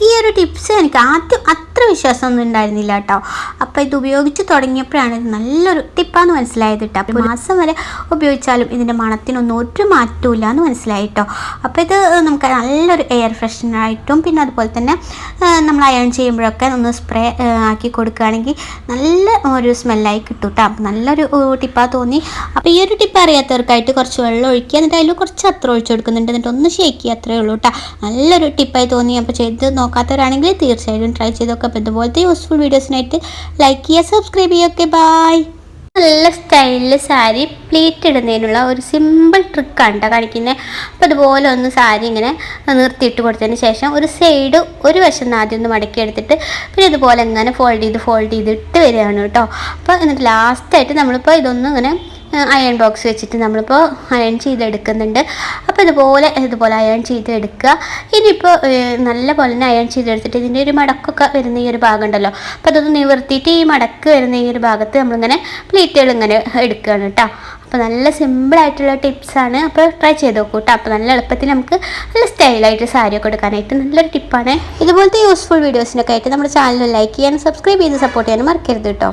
ഈ ഒരു ടിപ്സ് എനിക്ക് ആദ്യം അത്ര വിശ്വാസമൊന്നും ഉണ്ടായിരുന്നില്ല കേട്ടോ. അപ്പോൾ ഇത് ഉപയോഗിച്ച് തുടങ്ങിയപ്പോഴാണ് ഇത് നല്ലൊരു ടിപ്പാന്ന് മനസ്സിലായത് കേട്ടോ. അപ്പോൾ മാസം വരെ ഉപയോഗിച്ചാലും ഇതിൻ്റെ മണത്തിനൊന്നും ഒരു മാറ്റവും ഇല്ല എന്ന് മനസ്സിലായി കേട്ടോ. അപ്പോൾ ഇത് നമുക്ക് നല്ലൊരു എയർ ഫ്രഷ്നറായിട്ടും പിന്നെ അതുപോലെ തന്നെ നമ്മൾ അയൺ ചെയ്യുമ്പോഴൊക്കെ ഒന്ന് സ്പ്രേ ആക്കി കൊടുക്കുകയാണെങ്കിൽ നല്ല ഒരു സ്മെല്ലായി കിട്ടും കേട്ടോ. അപ്പോൾ നല്ലൊരു ടിപ്പാണ് തോന്നി. അപ്പോൾ ഈ ഒരു ടിപ്പ് അറിയാത്തവർക്കായിട്ട് കുറച്ച് വെള്ളം ഒഴിക്കുക, എന്നിട്ട് അതിൽ കുറച്ച് അത്ര ഒഴിച്ചു കൊടുക്കുന്നുണ്ട്, എന്നിട്ട് ഒന്ന് ഷേക്ക് ചെയ്യുക, അത്രയേ ഉള്ളൂ കേട്ടോ. നല്ലൊരു ടിപ്പായി തോന്നി. അപ്പോൾ ചെയ്ത് നോക്കാത്തവരാണെങ്കിൽ തീർച്ചയായിട്ടും ട്രൈ ചെയ്ത് നോക്കുക. അപ്പോൾ ഇതുപോലത്തെ യൂസ്ഫുൾ വീഡിയോസിനായിട്ട് ലൈക്ക് ചെയ്യുക, സബ്സ്ക്രൈബ് ചെയ്യുക. Okay, bye. നല്ല സ്റ്റൈലിൽ സാരി പ്ലീറ്റ് ഇടുന്നതിനുള്ള ഒരു സിമ്പിൾ ട്രിക്കാണ് കേട്ടോ കാണിക്കുന്നത്. അപ്പോൾ അതുപോലെ ഒന്ന് സാരി ഇങ്ങനെ നിർത്തിയിട്ട് കൊടുത്തതിന് ശേഷം ഒരു സൈഡ് ഒരു വശം ആദ്യം ഒന്ന് മടക്കി എടുത്തിട്ട് പിന്നെ ഇതുപോലെ ഇങ്ങനെ ഫോൾഡ് ചെയ്തിട്ട് വരികയാണ് കേട്ടോ. അപ്പോൾ എന്നിട്ട് ലാസ്റ്റായിട്ട് നമ്മളിപ്പോൾ ഇതൊന്നും ഇങ്ങനെ അയൺ ബോക്സ് വെച്ചിട്ട് നമ്മളിപ്പോൾ അയൺ ചെയ്തെടുക്കുന്നുണ്ട്. അപ്പോൾ ഇതുപോലെ അയൺ ചെയ്തെടുക്കുക. ഇനിയിപ്പോൾ നല്ല പോലെ തന്നെ അയൺ ചെയ്തെടുത്തിട്ട് ഇതിൻ്റെ ഒരു മടക്കൊക്കെ വരുന്ന ഈ ഒരു ഭാഗം ഉണ്ടല്ലോ, അപ്പോൾ അതൊന്ന് നിവർത്തിയിട്ട് ഈ മടക്ക് വരുന്ന ഈ ഒരു ഭാഗത്ത് നമ്മളിങ്ങനെ പ്ലീറ്റുകൾ ഇങ്ങനെ എടുക്കുകയാണ് കേട്ടോ. അപ്പോൾ നല്ല സിമ്പിളായിട്ടുള്ള ടിപ്സാണ്. അപ്പോൾ ട്രൈ ചെയ്ത് നോക്കൂ കേട്ടോ. അപ്പോൾ നല്ല എളുപ്പത്തിൽ നമുക്ക് നല്ല സ്റ്റൈലായിട്ട് സാരിയൊക്കെ എടുക്കാനായിട്ട് നല്ലൊരു ടിപ്പാണ്. ഇതുപോലത്തെ യൂസ്ഫുൾ വീഡിയോസിനൊക്കെ ആയിട്ട് നമ്മുടെ ചാനൽ ലൈക്ക് ചെയ്യാനും സബ്സ്ക്രൈബ് ചെയ്ത് സപ്പോർട്ട് ചെയ്യാനും മറക്കരുത് കേട്ടോ.